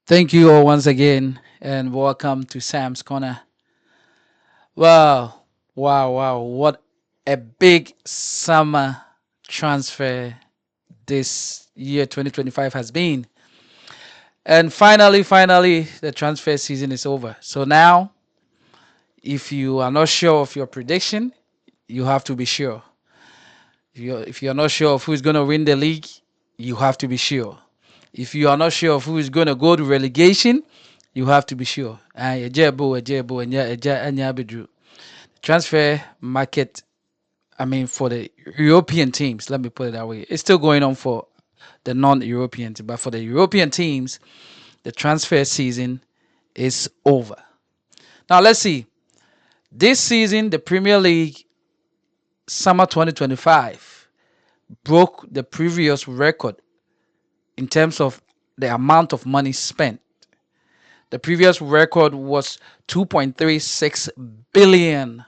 Thank you all once again, and welcome to Sam's Corner. Wow, wow, what a big summer transfer this year 2025 has been. And finally, the transfer season is over. So now, if you are not sure of your prediction, you have to be sure. If you're not sure of who's going to win the league, you have to be sure. If you are not sure of who is going to go to relegation, you have to be sure. Transfer market, I mean, for the European teams, let me put it that way. It's still going on for the non-Europeans, but for the European teams, the transfer season is over. Now let's see. This season, the Premier League summer 2025 broke the previous record in terms of the amount of money spent. The previous record was 2.36 billion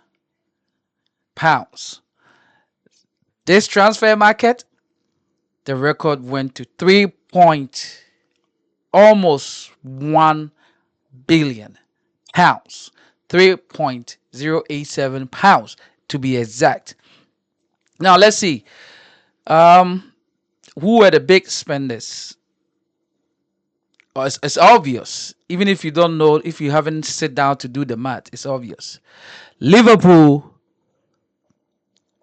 pounds. This transfer market, the record went to 3 point almost 1 billion pounds. 3.087 pounds to be exact. Now let's see. Who were the big spenders? It's obvious. Even if you don't know, if you haven't sit down to do the math, it's obvious. Liverpool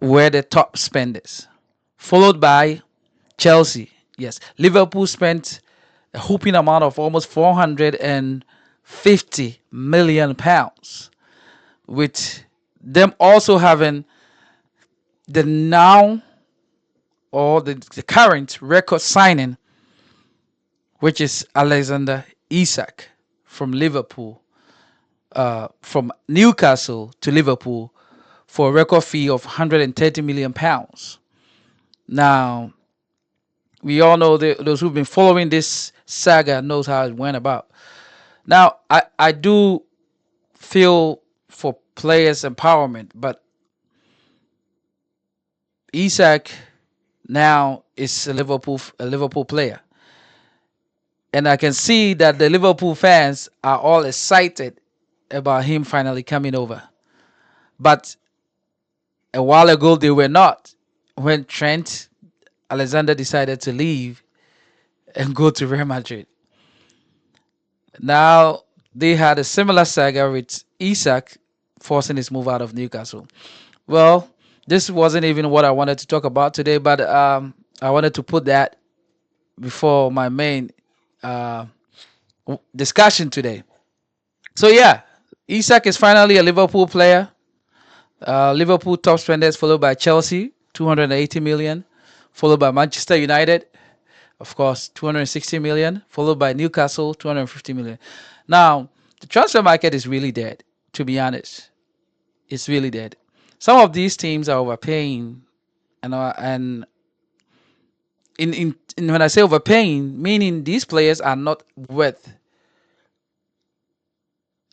were the top spenders, followed by Chelsea. Yes, Liverpool spent a whooping amount of almost 450 million pounds, with them also having the now or the current record signing, which is Alexander Isak from Liverpool, from Newcastle to Liverpool for a record fee of 130 million pounds. Now, we all know those who've been following this saga knows how it went about. Now, I do feel for players' empowerment, but Isak now is a Liverpool player, and I can see that the Liverpool fans are all excited about him finally coming over. But a while ago they were not, when Trent Alexander decided to leave and go to Real Madrid. Now they had a similar saga with Isak forcing his move out of Newcastle. Well, this wasn't even what I wanted to talk about today, but I wanted to put that before my main uh, discussion today. So yeah, Isak is finally a Liverpool player. Liverpool top spenders, followed by Chelsea, 280 million, followed by Manchester United, of course, 260 million, followed by Newcastle, 250 million. Now, the transfer market is really dead, to be honest. It's really dead. Some of these teams are overpaying, and when I say overpaying, meaning these players are not worth.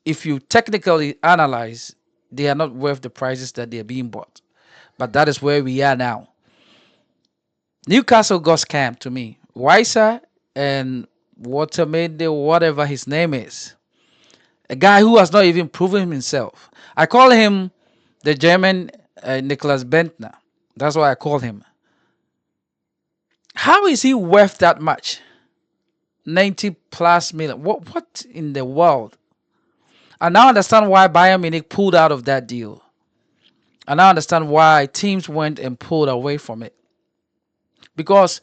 If you technically analyze, they are not worth the prices that they're being bought. But that is where we are now. Newcastle got scammed to me. Weiser and Watermade, whatever his name is, a guy who has not even proven himself. I call him the German Nicholas Bentner. That's why I call him. How is he worth that much? 90 plus million. What in the world? I now understand why Bayern Munich pulled out of that deal. I now understand why teams went and pulled away from it. Because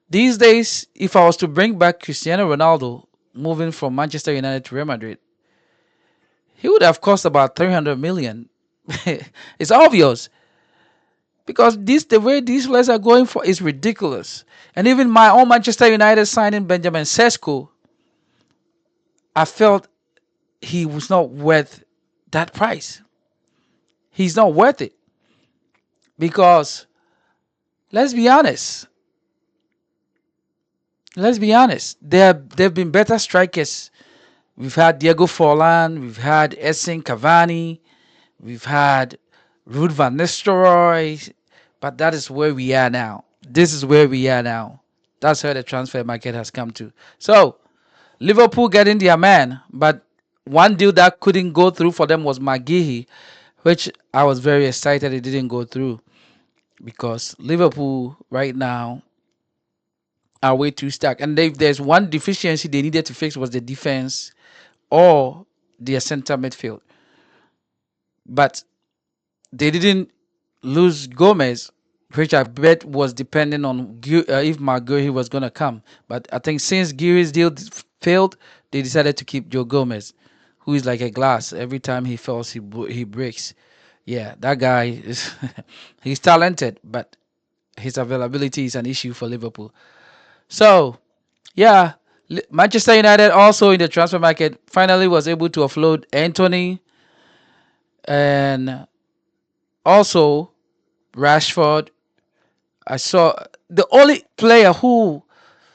these days, if I was to bring back Cristiano Ronaldo moving from Manchester United to Real Madrid, he would have cost about 300 million. It's obvious. Because the way these players are going for is ridiculous. And even my own Manchester United signing Benjamin Sesko, I felt he was not worth that price. He's not worth it. Because let's be honest. There have been better strikers. We've had Diego Forlan, we've had Edson Cavani, we've had Ruud van Nistelrooy, But that is where we are now. This is where we are now. That's where the transfer market has come to. So Liverpool getting their man, but one deal that couldn't go through for them was McGehee, which I was very excited it didn't go through because Liverpool right now are way too stacked. And if there's one deficiency they needed to fix was the defense or their center midfield. But they didn't lose Gomez, which I bet was depending on if Marguerite was going to come. But I think since Geary's deal failed, they decided to keep Joe Gomez, who is like a glass. Every time he falls, he breaks. Yeah, that guy is he's talented, but his availability is an issue for Liverpool. So yeah, Manchester United also in the transfer market finally was able to offload Anthony and also Rashford. I saw the only player who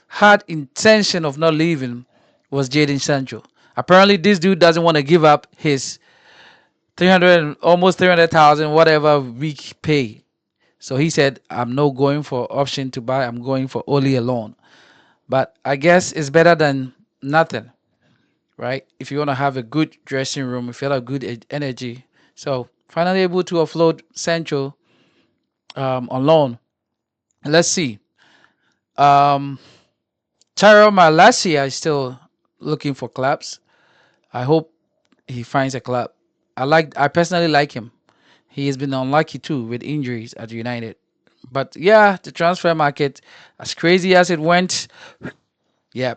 had intention of not leaving was Jadon Sancho. Apparently, this dude doesn't want to give up his 300, almost 300,000, whatever week pay. So he said, "I'm not going for option to buy. I'm going for only a loan." But I guess it's better than nothing, right? If you want to have a good dressing room, if you have a good energy. So finally able to offload Sancho on loan. Let's see. Um, Tyrell Malacia is still looking for clubs. I hope he finds a club. I personally like him. He has been unlucky too with injuries at United. But yeah, the transfer market, as crazy as it went, yeah,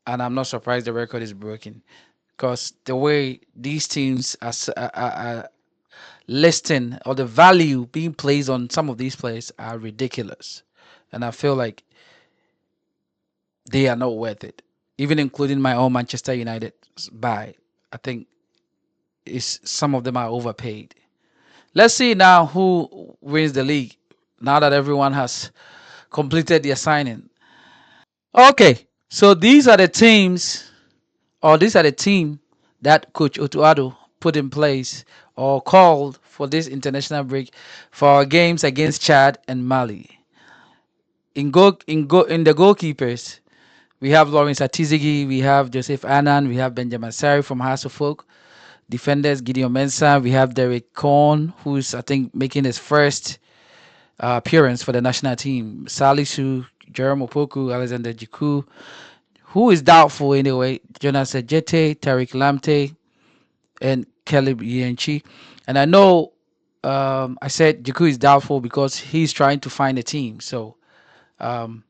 and I'm not surprised the record is broken because the way these teams are listing or the value being placed on some of these players are ridiculous, and I feel like they are not worth it. Even including my own Manchester United buy, I think is some of them are overpaid. Let's see now who wins the league. Now that everyone has completed their signing. Okay, so these are the teams, or these are the team that Coach Otuado put in place or called for this international break for our games against Chad and Mali. In the goalkeepers, we have Lawrence Atizigi, we have Joseph Annan, we have Benjamin Sari from Hasselfolk. Defenders, Gideon Mensah, we have Derek Korn, who's I think making his first appearance for the national team. Salisu, Jerome Opoku, Alexander Jiku, who is doubtful anyway. Jonas Ejete, Tariq Lamte, and Caleb Yenchi. And I know I said Jiku is doubtful because he's trying to find a team. So um,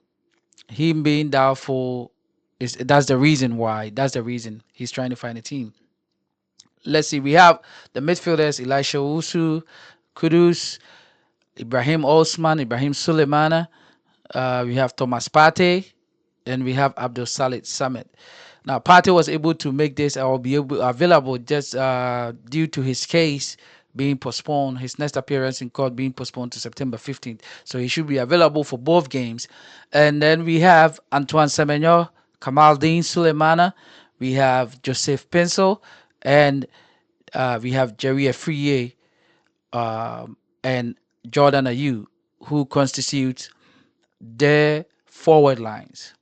him being doubtful is that's the reason why. That's the reason he's trying to find a team. Let's see. We have the midfielders: Elisha Usu, Kudus, Ibrahim Osman, Ibrahim Suleimana. We have Thomas Partey, and we have Abdul Salid Summit. Now, Partey was able to make this or be available just due to his case being postponed, his next appearance in court being postponed to September 15th. So he should be available for both games. And then we have Antoine Semenyo, Kamaldeen Suleimana, we have Joseph Pencil, and we have Jerry Afriye and Jordan Ayew, who constitute their forward lines.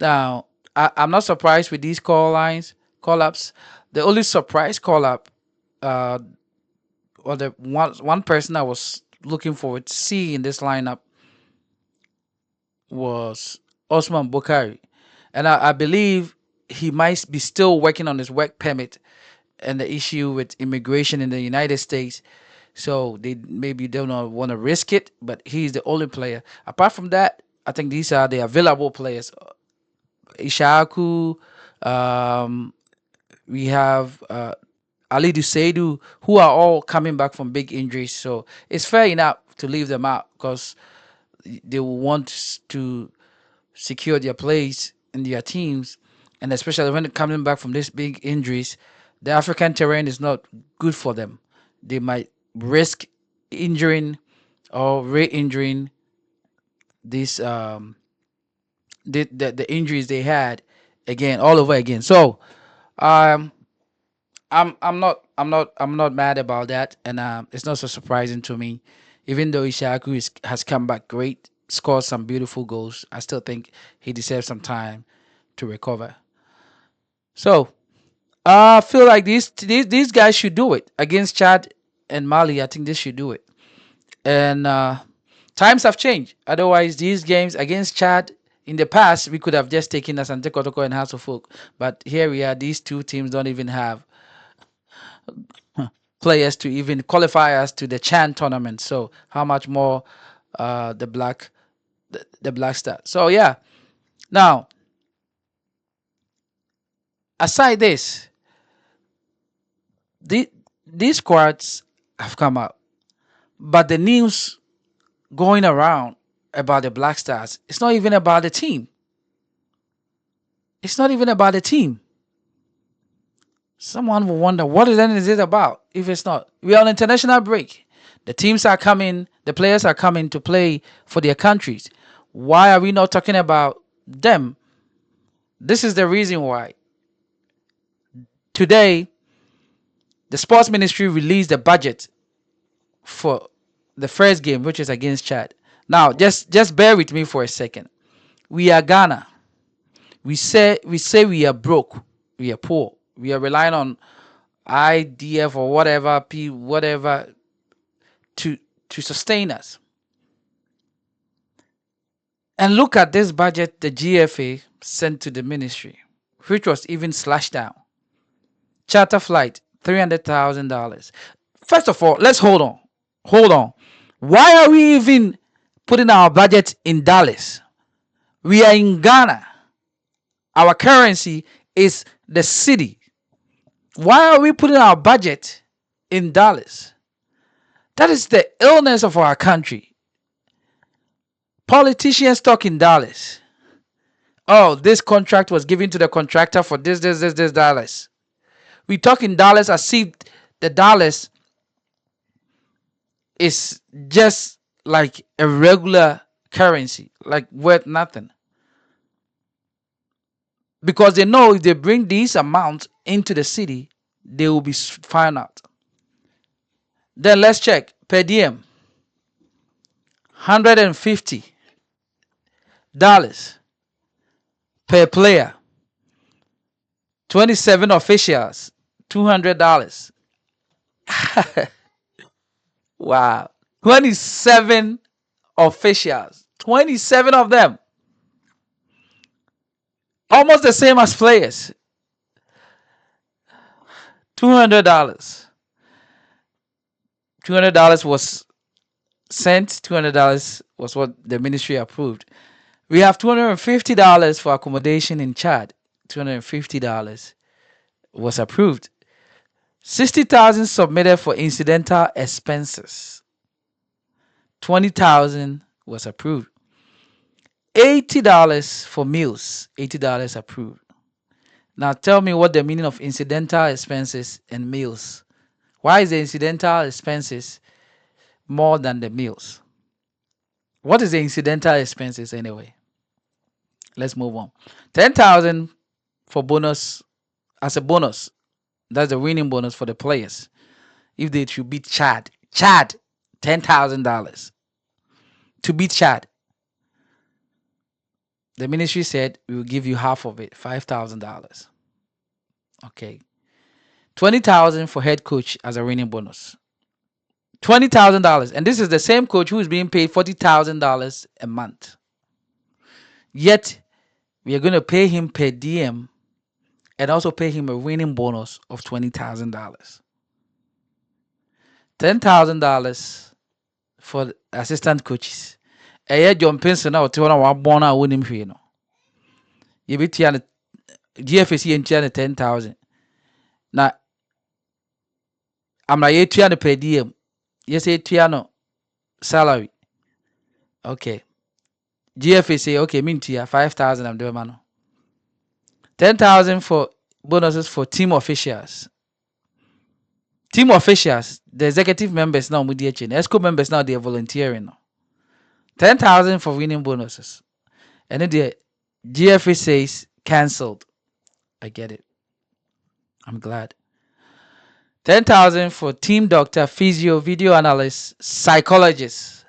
Now, I'm not surprised with these call ups. The only surprise call up, uh, or the one person I was looking forward to see in this lineup was Osman Bukari, and I believe he might be still working on his work permit and the issue with immigration in the United States. So they maybe don't want to risk it, but he's the only player. Apart from that, I think these are the available players. Ishaku, um, we have Ali Duseidu, who are all coming back from big injuries. So it's fair enough to leave them out because they will want to secure their place in their teams. And especially when coming back from these big injuries, the African terrain is not good for them. They might risk injuring or re-injuring these the injuries they had again all over again. So um I'm not mad about that, and it's not so surprising to me. Even though Ishaku has come back great, scored some beautiful goals, I still think he deserves some time to recover. So I feel like these guys should do it against Chad and Mali. I think they should do it. And times have changed. Otherwise, these games against Chad in the past, we could have just taken Asante Kotoko and House of Folk. But here we are. These two teams don't even have players to even qualify us to the Chan tournament. So how much more the Black Star? So yeah. Now, aside this, the, these squads have come out, but the news going around about the Black Stars, it's not even about the team. It's not even about the team. Someone will wonder what is it about if it's not. We are on international break. The teams are coming, the players are coming to play for their countries. Why are we not talking about them? This is the reason why. Today, the sports ministry released the budget for the first game, which is against Chad. Now, just bear with me for a second. We are Ghana. We say we are broke. We are poor. We are relying on IDF or whatever whatever to sustain us. And look at this budget the GFA sent to the ministry, which was even slashed down. Charter flight, $300,000. First of all, let's hold on. Hold on. Why are we even putting our budget in dollars? We are in Ghana. Our currency is the city. Why are we putting our budget in dollars? That is the illness of our country. Politicians talk in dollars. Oh, this contract was given to the contractor for this dollars. We talk in dollars as if the dollars is just like a regular currency, like worth nothing. Because they know if they bring these amounts into the city, they will be found out. Then let's check per diem, $150 per player, 27 officials, $200. Wow. 27 officials. 27 of them. Almost the same as players. $200. $200 was sent. $200 was what the ministry approved. We have $250 for accommodation in Chad. $250 was approved. 60,000 submitted for incidental expenses. 20,000 was approved. $80 for meals. $80 approved. Now tell me what the meaning of incidental expenses and meals. Why is the incidental expenses more than the meals? What is the incidental expenses anyway? Let's move on. 10,000 for bonus as a bonus. That's the winning bonus for the players. If they should beat Chad. Chad, $10,000 to beat Chad. The ministry said we will give you half of it, $5,000. Okay. 20,000 for head coach as a winning bonus. $20,000. And this is the same coach who is being paid $40,000 a month. Yet we are going to pay him per diem and also pay him a winning bonus of $20,000. $10,000 for assistant coaches. John Pinson now to one born out winning fee. No, you be tiana GFC and tiana 10,000. Now I'm like tiana per diem. Yes, tiano salary. Okay. GFA say okay, mean tia 5,000 I'm doing man. 10,000 for bonuses for team officials. Team officials, the executive members now with the ESCO members now they are volunteering now. 10,000 for winning bonuses. And then the GFA says cancelled. I get it. I'm glad. 10,000 for team doctor, physio, video analyst, psychologist.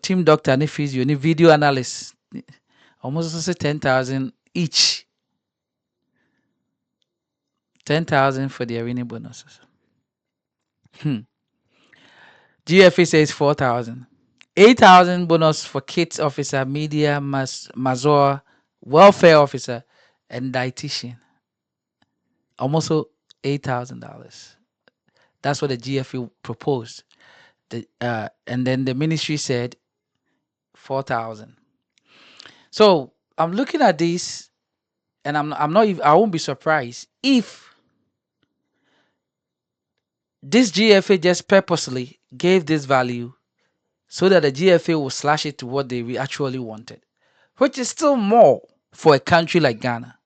Team doctor, ni physio, ni video analyst. Almost also 10,000 each. 10,000 for the winning bonuses. GFA says 4,000. 8,000 bonus for kids officer, media, Mazor, welfare officer, and dietitian. Almost $8,000. That's what the GFA proposed. And then the ministry said 4,000. So I'm looking at this, and I won't be surprised if this GFA just purposely gave this value so that the GFA will slash it to what they actually wanted, which is still more for a country like Ghana.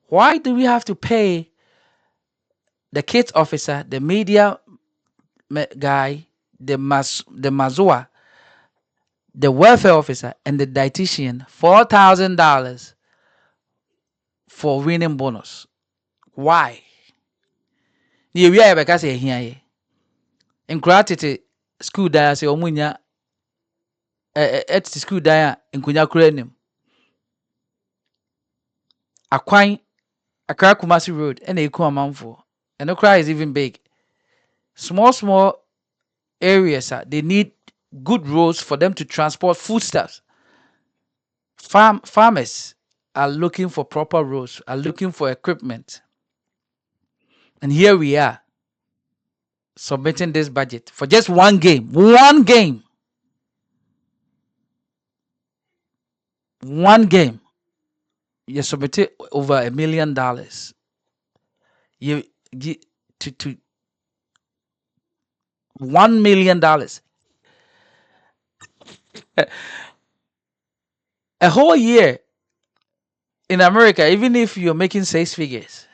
Why do we have to pay the kids officer, the media guy, the Mazua, the welfare officer, and the dietitian $4,000 for winning bonus? Why? Ni ewia ya beka se ehia ye. Nkura tete school dan se omunya at school dan a nkunya kura nim. Akwan Accra Kumasi Road and Eku Amanfo. And Accra is even big. Small areas, they need good roads for them to transport foodstuffs. Farmers are looking for proper roads, are looking for equipment. And here we are submitting this budget for just one game. One game. You submitted over $1 million. You to $1 million. A whole year in America, even if you're making 6 figures,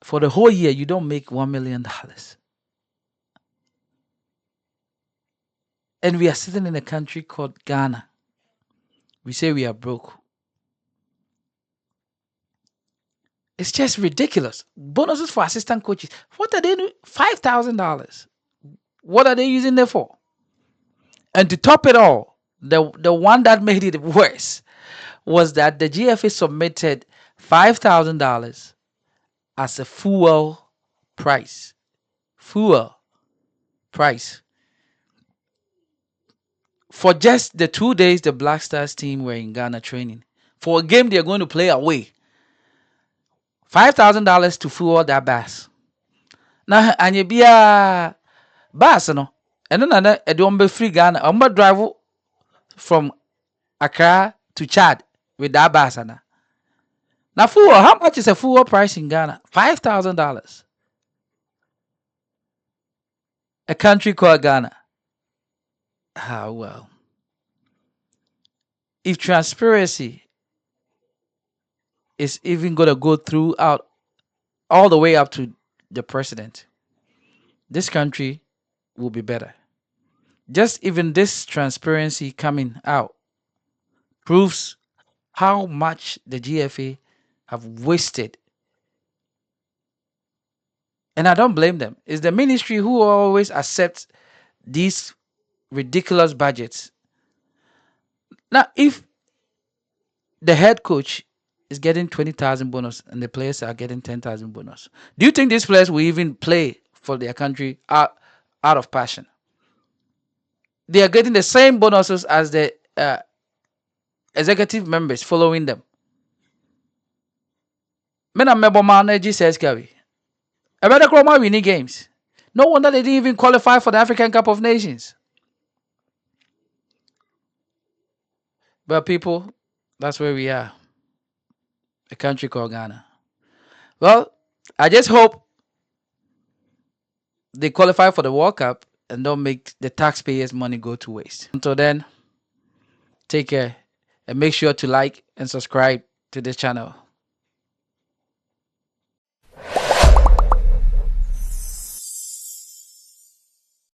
for the whole year you don't make $1 million. And we are sitting in a country called Ghana. We say we are broke. It's just ridiculous. Bonuses for assistant coaches. What are they doing? $5,000. What are they using there for? And to top it all, the one that made it worse was that the GFA submitted $5,000 as a fuel price. Fuel price. For just the 2 days the Black Stars team were in Ghana training. For a game they're going to play away. $5,000 to fuel that bus. Now, anya bia bus no. And then I don't be free Ghana. I'm going to drive from Accra to Chad with that bus. Now, fuel, how much is a fuel price in Ghana? $5,000. A country called Ghana. Ah, well. If transparency is even going to go throughout all the way up to the president, this country will be better. Just even this transparency coming out proves how much the GFA have wasted. And I don't blame them. It's the ministry who always accepts these ridiculous budgets. Now, if the head coach is getting 20,000 bonus and the players are getting 10,000 bonus, do you think these players will even play for their country out of passion? They are getting the same bonuses as the executive members following them. Men are member manager says Gary. I better grow my winning games. No wonder they didn't even qualify for the African Cup of Nations. But people, that's where we are. A country called Ghana. Well, I just hope they qualify for the World Cup and don't make the taxpayers' money go to waste. Until then, take care and make sure to like and subscribe to this channel.